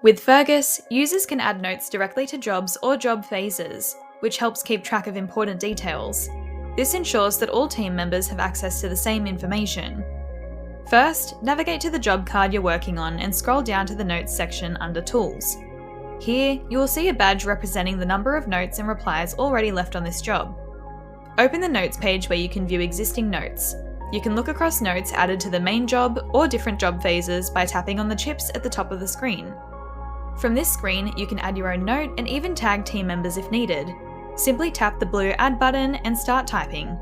With Fergus, users can add notes directly to jobs or job phases, which helps keep track of important details. This ensures that all team members have access to the same information. First, navigate to the job card you're working on and scroll down to the Notes section under Tools. Here, you will see a badge representing the number of notes and replies already left on this job. Open the Notes page where you can view existing notes. You can look across notes added to the main job or different job phases by tapping on the chips at the top of the screen. From this screen, you can add your own note and even tag team members if needed. Simply tap the blue Add button and start typing.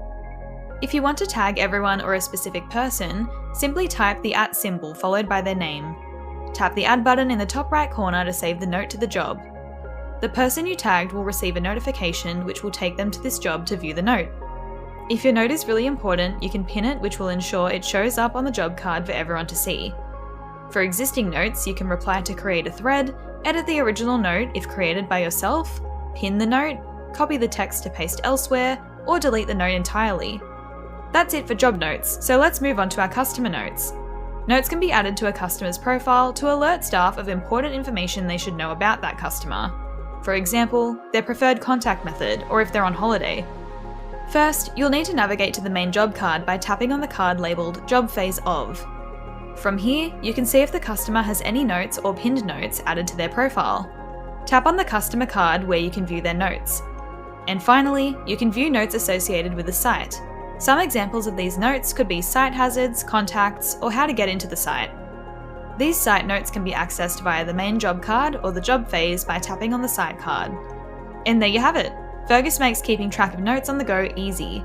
If you want to tag everyone or a specific person, simply type the @ symbol followed by their name. Tap the Add button in the top right corner to save the note to the job. The person you tagged will receive a notification which will take them to this job to view the note. If your note is really important, you can pin it, which will ensure it shows up on the job card for everyone to see. For existing notes, you can reply to create a thread, edit the original note if created by yourself, pin the note, copy the text to paste elsewhere, or delete the note entirely. That's it for job notes, so let's move on to our customer notes. Notes can be added to a customer's profile to alert staff of important information they should know about that customer. For example, their preferred contact method, or if they're on holiday. First, you'll need to navigate to the main job card by tapping on the card labelled Job Phase Of. From here, you can see if the customer has any notes or pinned notes added to their profile. Tap on the customer card where you can view their notes. And finally, you can view notes associated with the site. Some examples of these notes could be site hazards, contacts, or how to get into the site. These site notes can be accessed via the main job card or the job phase by tapping on the site card. And there you have it! Fergus makes keeping track of notes on the go easy.